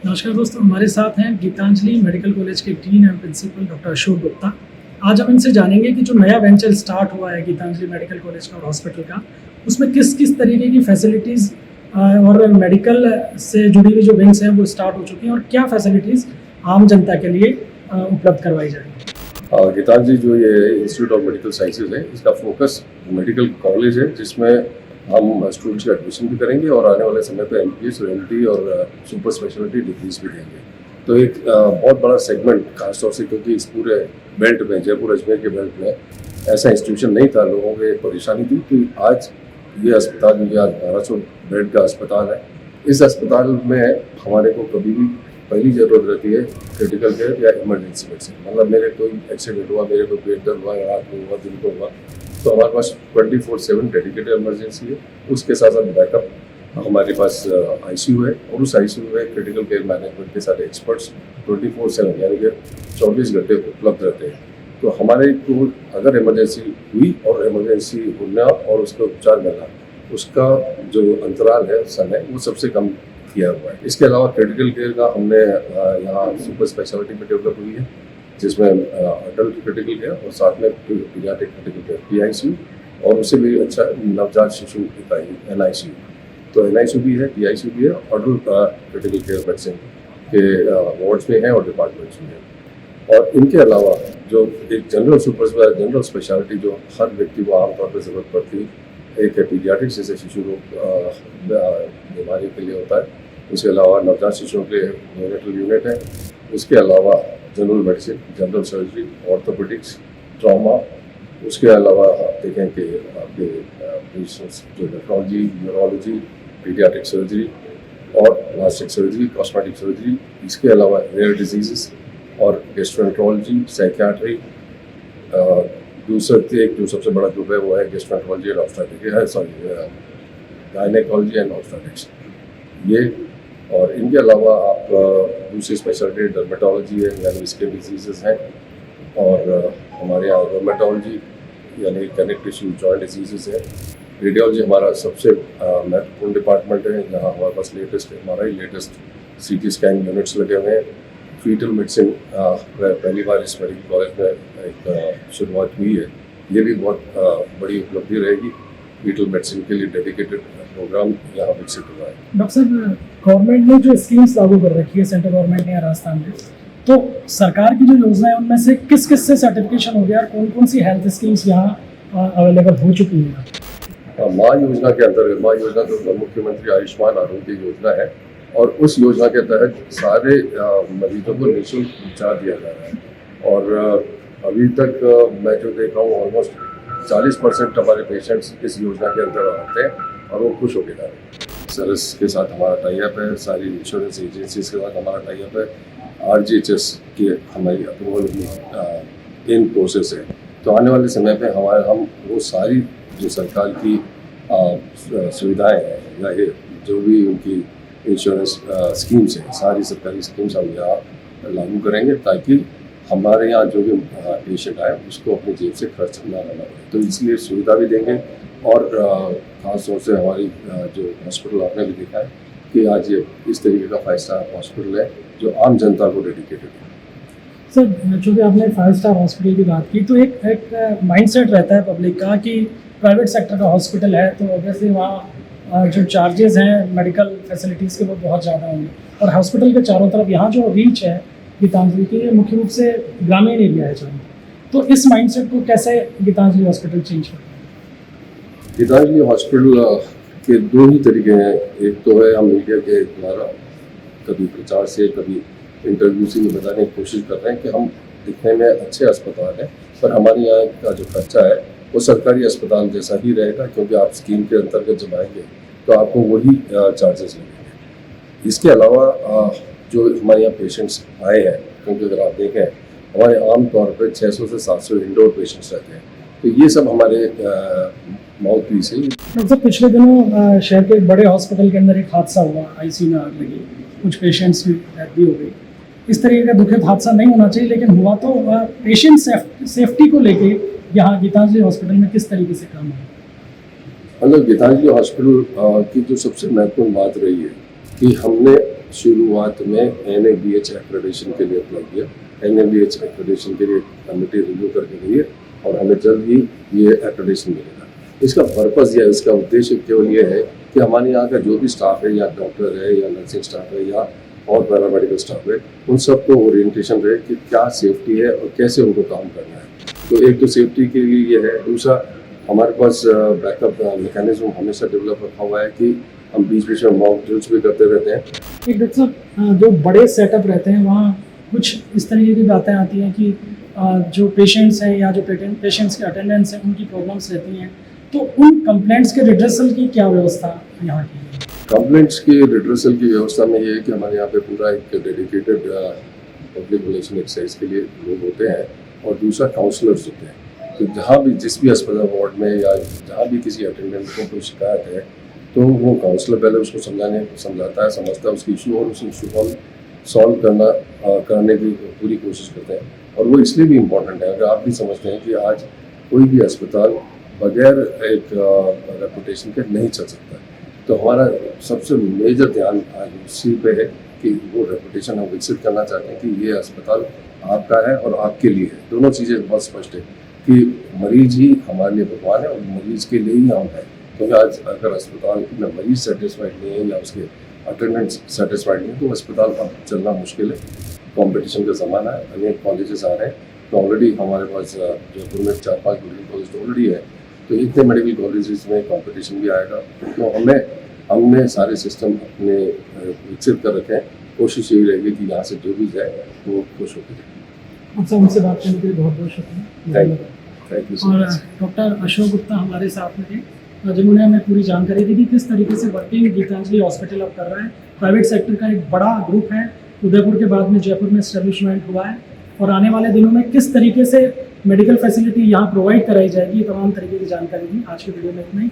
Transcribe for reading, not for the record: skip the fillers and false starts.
नमस्कार दोस्तों, हमारे साथ हैं गीतांजलि मेडिकल कॉलेज के dean and principal doctor Ashok Gupta. आज हम इनसे जानेंगे कि जो नया वेंचर स्टार्ट हुआ है गीतांजलि मेडिकल कॉलेज का और हॉस्पिटल का, उसमें किस किस तरीके की फैसिलिटीज़ और मेडिकल से जुड़ी हुई जो विंग्स हैं वो स्टार्ट हो चुकी हैं और क्या फैसिलिटीज़ आम जनता के लिए उपलब्ध करवाई जाएगी। गीतांजलि जो ये इंस्टीट्यूट ऑफ मेडिकल साइंसेज है, इसका फोकस मेडिकल कॉलेज है जिसमें हम स्टूडेंट्स का एडमिशन भी करेंगे और आने वाले समय पे MPS और MD और सुपर स्पेशलिटी डिग्रीज भी देंगे। तो एक बहुत बड़ा सेगमेंट, खासतौर से क्योंकि इस पूरे बेल्ट में, जयपुर अजमेर के बेल्ट में ऐसा इंस्टीट्यूशन नहीं था, लोगों को एक परेशानी थी कि आज ये अस्पताल, ये आज 1200 बेड का अस्पताल है। इस अस्पताल में हमारे को कभी भी पहली ज़रूरत रहती है क्रिटिकल केयर या इमरजेंसी मेडिसिन। मतलब मेरे कोई एक्सीडेंट हुआ, मेरे को पेट दर्द हुआ, रात में हुआ, दिन को हुआ, तो हमारे पास 24/7 डेडिकेटेड इमरजेंसी है। उसके साथ साथ बैकअप हमारे पास ICU है और उस ICU में क्रिटिकल केयर मैनेजमेंट के सारे एक्सपर्ट्स 24/7 यानी कि 24 घंटे उपलब्ध रहते हैं। तो हमारे को अगर इमरजेंसी हुई और इमरजेंसी होना और उसका उपचार मिलना, उसका जो अंतराल है, समय, वो सबसे कम किया हुआ है। इसके अलावा क्रिटिकल केयर का हमने यहाँ सुपर स्पेशलिटी में डेवलप हुई है, जिसमें अडल्ट क्रिटिकल केयर और साथ में पीडियाट्रिक क्रिटिकल केयर PICU और उससे भी अच्छा नवजात शिशु इकाई NICU। तो NICU भी है, PICU भी है, अडल्ट क्रिटिकल केयर मेडिसिन के वार्ड्स में है और डिपार्टमेंट्स में है। और इनके अलावा जो एक जनरल स्पेशलिटी जो हर व्यक्ति को आमतौर पर ज़रूरत पड़ती है, एक है पीडियाट्रिक्स, जैसे शिशु रोग बीमारी के लिए होता है। उसके अलावा नवजात शिशुओं के लिए न्यूनेटल यूनिट है। उसके अलावा general medicine, general surgery, orthopaedics, trauma. उसके अलावा आप देखें कि आपके जो नेफ्रोलॉजी, न्यूरोलॉजी, पीडियाट्रिक सर्जरी और प्लास्टिक सर्जरी, कॉस्मेटिक सर्जरी। इसके अलावा रेयर डिजीज़ और गैस्ट्रोएंटरोलॉजी, साइकियाट्री। जो सबसे बड़ा ग्रुप है वो है gastroenterology and obstetrics, gynaecology and obstetrics ये। और इनके अलावा आप दूसरी स्पेशलिटी डर्मेटोलॉजी है, यानी स्किन डिजीज़ हैं, और हमारे यहाँ रोमेटोलॉजी यानी कनेक्टिव टिश्यू जॉइंट डिजीज़ है। रेडियोलॉजी हमारा सबसे महत्वपूर्ण डिपार्टमेंट है, जहाँ हमारे पास लेटेस्ट CT स्कैन यूनिट्स लगे हुए हैं। फीटल मेडिसिन पहली बार इस मेडिकल कॉलेज में एक शुरुआत हुई है, ये भी बहुत बड़ी उपलब्धि रहेगी। फीटल मेडिसिन के लिए डेडिकेटेड प्रोग्राम यहाँ विकसित हुआ है। डॉक्टर साहब, गवर्नमेंट ने जो स्कीम्स लागू कर रखी है, सेंट्रल गवर्नमेंट ने या राजस्थान में, तो सरकार की जो योजना है उनमें से किस किस से सर्टिफिकेशन हो गया और कौन कौन सी हेल्थ स्कीम्स यहाँ अवेलेबल हो चुकी हैं? माँ योजना के अंतर्गत, माँ योजना जो मुख्यमंत्री आयुष्मान आरोग्य योजना है, और उस योजना के तहत सारे मरीजों को निःशुल्क उपचार दिया जा रहा है। और अभी तक मैं जो देख रहा हूँ, ऑलमोस्ट 40% हमारे पेशेंट्स इस योजना के अंदर आते हैं और वो खुश होकर जा रहे हैं। सरस के साथ हमारा टाइप है, सारी इंश्योरेंस एजेंसीज के साथ हमारा टाइप है, RGHS की हमारी अप्रूवल भी इन प्रोसेस है। तो आने वाले समय पे हम वो सारी जो सरकार की सुविधाएं हैं या जो भी उनकी इंश्योरेंस स्कीम्स हैं, सारी सरकारी स्कीम्स हम यहाँ लागू करेंगे, ताकि हमारे यहाँ जो भी पेशेंट आए उसको अपनी जेब से खर्च ना करना पड़े। तो इसलिए सुविधा भी देंगे। और ख़ास तौर से हमारी जो हॉस्पिटल आपने भी देखा है कि आज ये इस तरीके का 5 स्टार हॉस्पिटल है जो आम जनता को डेडिकेटेड है। सर, चूँकि आपने 5 स्टार हॉस्पिटल की बात की, तो एक माइंडसेट रहता है पब्लिक का कि प्राइवेट सेक्टर का हॉस्पिटल है तो ऑब्वियसली वहाँ जो चार्जेस हैं मेडिकल फैसिलिटीज़ के वो बहुत ज़्यादा होंगे, और हॉस्पिटल के चारों तरफ यहाँ जो रीच है गीतांजलि की, ये मुख्य रूप से ग्रामीण एरिया है चारों। तो इस माइंडसेट को कैसे गीतांजलि हॉस्पिटल चेंज करता है? गीतांजलि हॉस्पिटल के 2 ही तरीके हैं। एक तो है हम मीडिया के द्वारा कभी प्रचार से, कभी इंटरव्यू से ये बताने की कोशिश कर रहे हैं कि हम दिखने में अच्छे अस्पताल हैं, पर हमारे यहाँ का जो खर्चा है वो सरकारी अस्पताल जैसा ही रहेगा, क्योंकि आप स्कीम के अंतर्गत जब आएंगे तो आपको वही चार्जेस लगेंगे। इसके अलावा जो हमारे यहाँ पेशेंट्स आए हैं, क्योंकि अगर आप देखें हमारे आम तौर पर 600 से 700 इंडोर पेशेंट्स रहते हैं, तो ये सब हमारे माउथ पीस है। डॉक्टर, पिछले दिनों शहर के एक बड़े हॉस्पिटल के अंदर एक हादसा हुआ, ICU में आग लगी, कुछ पेशेंट्स की डेथ भी हो गई। इस तरीके का दुखद हादसा नहीं होना चाहिए, लेकिन हुआ तो पेशेंट सेफ्टी को लेके यहाँ गीतांजलि हॉस्पिटल में किस तरीके से काम है? मतलब गीतांजलि हॉस्पिटल की जो सबसे महत्वपूर्ण बात रही है कि हमने शुरुआत में NABH एक्रेडिशन के लिए अप्लाई किया। NABH एक्रेडिशन के लिए कमेटी रिव्यू करके गई है और हमें जल्द ही ये एक्रेडिशन मिलेगा। इसका पर्पज़ या इसका उद्देश्य केवल ये है कि हमारे यहाँ का जो भी स्टाफ है, या डॉक्टर है या नर्सिंग स्टाफ है या और पैरामेडिकल स्टाफ है, उन सबको ओरिएंटेशन रहे कि क्या सेफ्टी है और कैसे उनको काम करना है। तो एक तो सेफ्टी के लिए ये है, दूसरा हमारे पास बैकअप मैकेनिज्म हमेशा डेवलप रखा हुआ है कि हम बीच बीच में मॉक ड्रिल्स भी करते रहते हैं। एक डॉक्टर साहब, जो बड़े सेटअप रहते हैं वहाँ कुछ इस तरीके की बातें आती हैं कि जो पेशेंट्स हैं या जो पेशेंट्स के अटेंडेंट्स हैं उनकी प्रॉब्लम्स रहती हैं, तो उन कंप्लेंट्स के रिड्रेसल की क्या व्यवस्था यहाँ की है? कंप्लेंट्स की रिड्रेसल की व्यवस्था में ये है कि हमारे यहाँ पे पूरा एक डेडिकेटेड पब्लिक रिलेशन एक्सरसाइज के लिए लोग होते हैं और दूसरा काउंसलर्स होते हैं। तो जहाँ भी जिस भी अस्पताल वार्ड में या जहाँ भी किसी अटेंडेंट को कोई शिकायत है तो वो काउंसलर पहले उसको समझाता है, समझता है उसकी इशू और उस इशू को सॉल्व करने की पूरी कोशिश करते हैं। और वो इसलिए भी इम्पोर्टेंट है, अगर आप भी समझते हैं कि आज कोई भी अस्पताल बगैर एक रेपुटेशन के नहीं चल सकता, तो हमारा सबसे मेजर ध्यान आज उसी पे है कि वो रेपुटेशन हम विकसित करना चाहते हैं कि ये अस्पताल आपका है और आपके लिए है। दोनों चीज़ें बहुत स्पष्ट है कि मरीज ही हमारे लिए भगवान है और मरीज के लिए ही हम हैं। क्योंकि आज अगर अस्पताल में मरीज सेटिस्फाइड नहीं है या उसके अटेंडेंट्स सेटिस्फाइड नहीं है तो अस्पताल का चलना मुश्किल है। कंपटीशन का ज़माना है, अनेक कॉलेजेस आ रहे हैं, तो ऑलरेडी हमारे पास जयपुर में 4-5 मेडिकल कॉलेज तो ऑलरेडी है, तो इतने मेडिकल कॉलेजेस में कंपटीशन भी आएगा। तो हमने सारे सिस्टम अपने विकसित कर रखे हैं। कोशिश यही रहेगी कि यहाँ से जो भी जाए वो खुश होकर जाए। अच्छा, उनसे बात करने के लिए बहुत बहुत शुक्रिया। Thank you. और डॉक्टर अशोक गुप्ता हमारे साथ में थे, जिन्होंने हमें पूरी जानकारी दी कि किस तरीके से वर्किंग गीतांजलि हॉस्पिटल अब कर रहा है। प्राइवेट सेक्टर का एक बड़ा ग्रुप है, उदयपुर के बाद में जयपुर में एस्टेब्लिशमेंट हुआ है और आने वाले दिनों में किस तरीके से मेडिकल फैसिलिटी यहाँ प्रोवाइड कराई जाएगी, तमाम तरीके की जानकारी दी। आज के वीडियो में इतना ही।